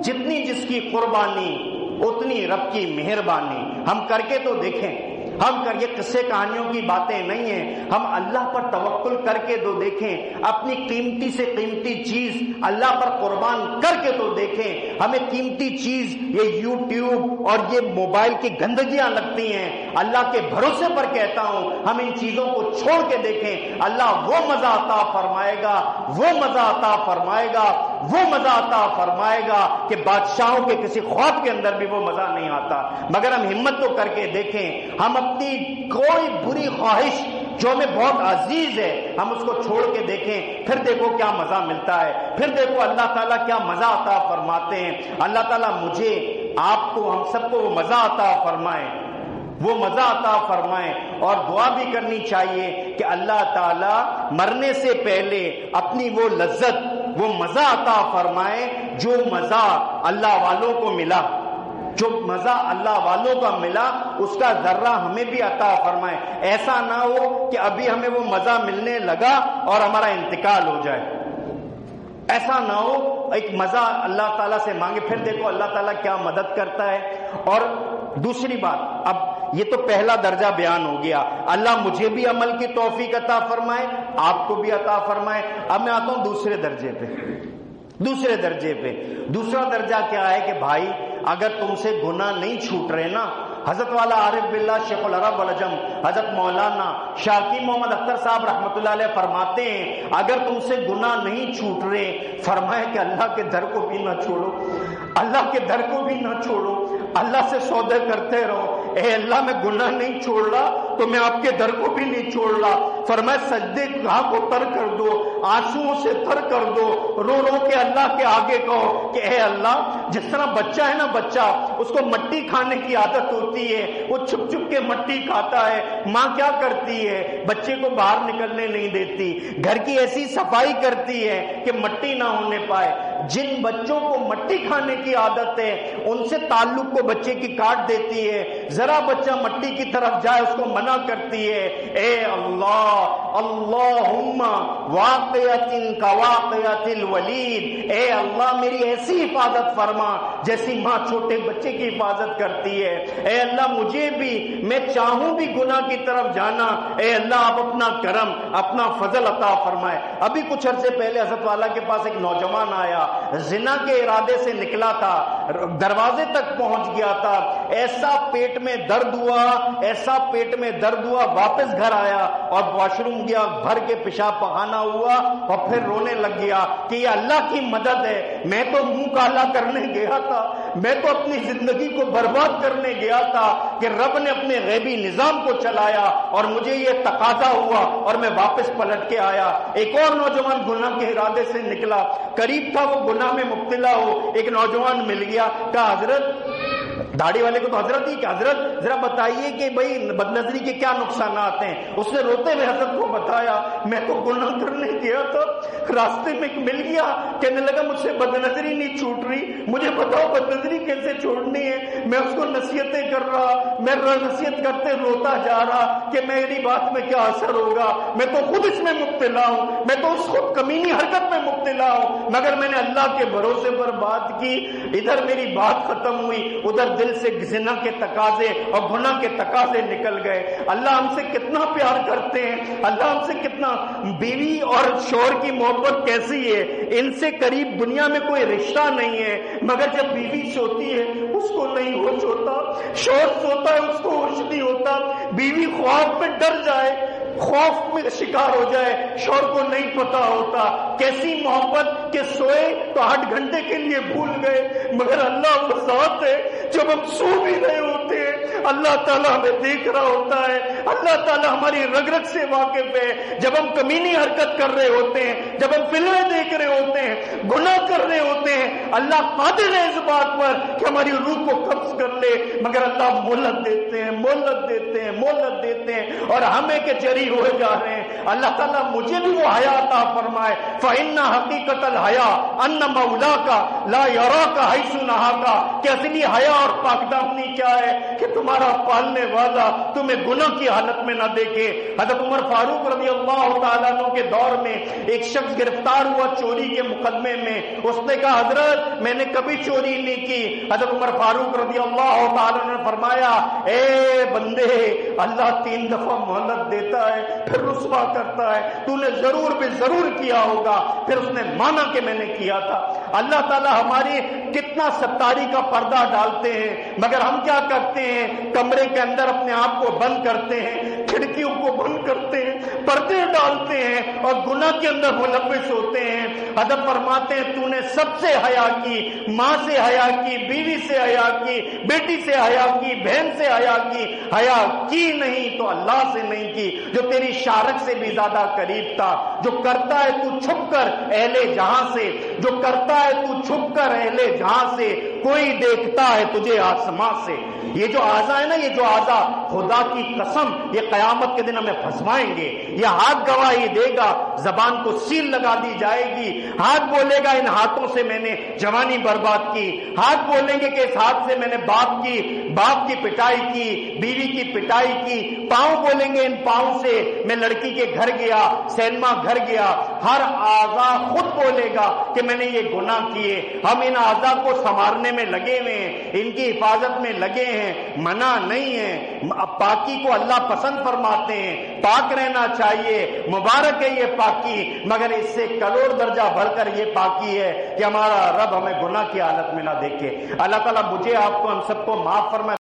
جتنی جس کی قربانی اتنی رب کی مہربانی. ہم کر کے تو دیکھیں. ہم کر یہ قصے کہانیوں کی باتیں نہیں ہیں. ہم اللہ پر توکل کر کے تو دیکھیں. اپنی قیمتی سے قیمتی چیز اللہ پر قربان کر کے تو دیکھیں. ہمیں قیمتی چیز یہ یوٹیوب اور یہ موبائل کی گندگیاں لگتی ہیں. اللہ کے بھروسے پر کہتا ہوں ہم ان چیزوں کو چھوڑ کے دیکھیں. اللہ وہ مزہ عطا فرمائے گا, وہ مزہ عطا فرمائے گا, وہ مزہ عطا فرمائے گا کہ بادشاہوں کے کسی خواب کے اندر بھی وہ مزہ نہیں آتا. مگر ہم ہمت تو کر کے دیکھیں. ہم اپنی کوئی بری خواہش جو ہمیں بہت عزیز ہے ہم اس کو چھوڑ کے دیکھیں. پھر دیکھو کیا مزہ ملتا ہے. پھر دیکھو اللہ تعالیٰ کیا مزہ عطا فرماتے ہیں. اللہ تعالیٰ مجھے, آپ کو, ہم سب کو وہ مزہ عطا فرمائے, وہ مزہ عطا فرمائے. اور دعا بھی کرنی چاہیے کہ اللہ تعالیٰ مرنے سے پہلے اپنی وہ لذت, وہ مزہ عطا فرمائے جو مزہ اللہ والوں کو ملا. جو مزہ اللہ والوں کا ملا اس کا ذرہ ہمیں بھی عطا فرمائے. ایسا نہ ہو کہ ابھی ہمیں وہ مزہ ملنے لگا اور ہمارا انتقال ہو جائے. ایسا نہ ہو, ایک مزہ اللہ تعالیٰ سے مانگے. پھر دیکھو اللہ تعالیٰ کیا مدد کرتا ہے. اور دوسری بات, اب یہ تو پہلا درجہ بیان ہو گیا. اللہ مجھے بھی عمل کی توفیق عطا فرمائے, آپ کو بھی عطا فرمائے. اب میں آتا ہوں دوسرے درجے پہ. دوسرا درجہ کیا ہے کہ بھائی اگر تم سے گناہ نہیں چھوٹ رہے نا, حضرت والا عارف باللہ شیخ العرب والعجم حضرت مولانا شاکی محمد اختر صاحب رحمۃ اللہ علیہ فرماتے ہیں اگر تم سے گناہ نہیں چھوٹ رہے, فرمائے کہ اللہ کے در کو بھی نہ چھوڑو, اللہ کے در کو بھی نہ چھوڑو, اللہ سے سودے کرتے رہو. اے اللہ میں گناہ نہیں چھوڑ رہا تو میں آپ کے در کو بھی نہیں چھوڑ رہا. فرمائے سجدے گاہ کو تر کر دو, آنسوؤں سے تر کر دو, رو رو کے اللہ کے آگے کہو کہ اے اللہ, جس طرح بچہ ہے نا, بچہ اس کو مٹی کھانے کی عادت ہوتی ہے, وہ چھپ چھپ کے مٹی کھاتا ہے. ماں کیا کرتی ہے, بچے کو باہر نکلنے نہیں دیتی, گھر کی ایسی صفائی کرتی ہے کہ مٹی نہ ہونے پائے. جن بچوں کو مٹی کھانے کی عادت ہے ان سے تعلق کو بچے کی کاٹ دیتی ہے. ذرا بچہ مٹی کی طرف جائے اس کو منع کرتی ہے. اے اللہ, اللہم واقعۃ کواقعۃ الولید, اے اللہ میری ایسی حفاظت فرما جیسی ماں چھوٹے بچے کی حفاظت کرتی ہے. اے اللہ مجھے بھی, میں چاہوں بھی گناہ کی طرف جانا, اے اللہ آپ اپنا کرم, اپنا فضل عطا فرمائے. ابھی کچھ عرصے پہلے حضرت والا کے پاس ایک نوجوان آیا, زنا کے ارادے سے نکلا تھا, دروازے تک پہنچ گیا تھا, ایسا پیٹ میں درد ہوا, ایسا پیٹ میں درد ہوا, واپس گھر آیا اور واش روم گیا, بھر کے پیشاب پخانہ ہوا اور پھر رونے لگ گیا کہ یہ اللہ کی مدد ہے. میں تو منہ کالا کرنے گیا تھا, میں تو اپنی زندگی کو برباد کرنے گیا تھا کہ رب نے اپنے غیبی نظام کو چلایا اور مجھے یہ تقاضا ہوا اور میں واپس پلٹ کے آیا. ایک اور نوجوان گناہ کے ارادے سے نکلا, قریب تھا وہ گناہ میں مبتلا ہو. ایک نوجوان مل گیا, کہا حضرت, داڑھی والے کو تو حضرت ہی کہ حضرت ذرا بتائیے کہ بھائی بد نظری کے کیا نقصانات ہیں. اس نے روتے ہوئے حضرت کو بتایا, میں تو گناہ کرنے گیا تھا, راستے میں مل گیا, کہنے لگا مجھ سے بد نظری نہیں چھوٹ رہی, مجھے بتاؤ بد نظری کیسے چھوڑنی ہے. میں اس کو نصیحتیں کر رہا, میں نصیحت کرتے روتا جا رہا کہ میری بات میں کیا اثر ہوگا, میں تو خود اس میں مبتلا ہوں, میں تو اس خود کمینی حرکت میں مبتلا ہوں. مگر میں نے اللہ کے بھروسے پر بات کی, ادھر میری بات ختم ہوئی, ادھر دل سے زنا کے تقاضے اور گناہ کے تقاضے نکل گئے. اللہ ہم سے کتنا پیار کرتے ہیں, اللہ ہم سے کتنا. بیوی اور شوہر کی محبت کیسی ہے, ان سے قریب دنیا میں کوئی رشتہ نہیں ہے. مگر جب بیوی سوتی ہے اس کو نہیں ہوش ہوتا, شوہر سوتا ہے اس کو ہوش نہیں ہوتا. بیوی خواب میں ڈر جائے, خوف میں شکار ہو جائے, شوہر کو نہیں پتا ہوتا. کیسی محبت کہ سوئے تو 8 گھنٹے کے لیے بھول گئے, مگر اللہ وہ ذات ہے جب ہم سو بھی رہے ہوتے ہیں اللہ تعالیٰ ہمیں دیکھ رہا ہوتا ہے. اللہ تعالیٰ ہماری رگ رگ سے واقف ہے. جب ہم کمینی حرکت کر رہے ہوتے ہیں, جب ہم فلمیں دیکھ رہے ہوتے ہیں, گناہ کر رہے ہوتے ہیں, اللہ قادر ہے اس بات پر کہ ہماری روح کو قبض کر لے. مگر اللہ مہلت دیتے ہیں, مہلت دیتے ہیں, مہلت دیتے ہیں, اور ہمیں کہ جری ہوئے جا رہے ہیں. اللہ تعالیٰ مجھے بھی وہ حیا عطا فرمائے. فإن حقیقت الحیا ان مولاک لا یراک حیث نہاک، کہ اصلی حیا اور پاک دامنی کیا ہے کہ تمہارا پالنے والا تمہیں گناہ کی حالت میں نہ دیکھے۔ حضرت عمر فاروق رضی اللہ تعالیٰ عنہ کے دور میں ایک شخص گرفتار ہوا چوری کے مقدمے میں، اس نے کہا حضرت میں نے کبھی چوری نہیں کی۔ حضرت عمر فاروق رضی اللہ تعالیٰ عنہ نے فرمایا اے بندے، اللہ 3 دفعہ مہلت دیتا ہے پھر رسوا کرتا ہے، تو نے ضرور بھی ضرور کیا ہوگا۔ پھر اس نے مانا کہ میں نے کیا تھا۔ اللہ تعالیٰ ہماری کتنا ستاری کا پردہ ڈالتے ہیں، مگر ہم کیا کرتے ہیں؟ کمرے کے اندر اپنے آپ کو بند کرتے ہیں، کھڑکیوں کو بند کرتے ہیں، پردے ڈالتے ہیں اور گناہ کے اندر ملوث ہوتے ہیں۔ حضرت فرماتے ہیں تو نے سب سے حیا کی، ماں سے حیا کی، بیوی سے حیا کی، بیٹی سے حیا کی، بہن سے حیا کی، حیا کی نہیں تو اللہ سے نہیں کی جو تیری شارک سے بھی زیادہ قریب تھا۔ جو کرتا ہے تو چھپ کر اہل جہاں سے، جو کرتا ہے تو چھپ کر اہل جہاں سے، کوئی دیکھتا ہے تجھے آسمان سے۔ یہ جو اعضاء ہے نا، یہ جو اعضاء خدا کی قسم یہ قیامت کے دن ہمیں پھنسوائیں گے۔ یہ ہاتھ گواہی دے گا، زبان کو سیل لگا دی جائے گی، ہاتھ بولے گا ان ہاتھوں سے میں نے جوانی برباد کی، ہاتھ بولیں گے کہ اس ہاتھ سے میں نے باپ کی پٹائی کی، بیوی کی پٹائی کی، پاؤں بولیں گے ان پاؤں سے میں لڑکی کے گھر گیا، سینما گھر گیا۔ ہر اعضاء خود بولے گا کہ میں نے یہ گناہ کیے۔ ہم ان اعضاء کو سنوارنے میں لگے ہوئے ہیں، ان کی حفاظت میں لگے ہیں، منع نہیں ہے۔ پاکی کو اللہ پسند فرماتے ہیں، پاک رہنا چاہیے، مبارک ہے یہ پاکی، مگر اس سے کروڑ درجہ بڑھ کر یہ پاکی ہے کہ ہمارا رب ہمیں گناہ کی حالت میں نہ دیکھے۔ اللہ تعالیٰ مجھے آپ کو ہم سب کو معاف فرمائے۔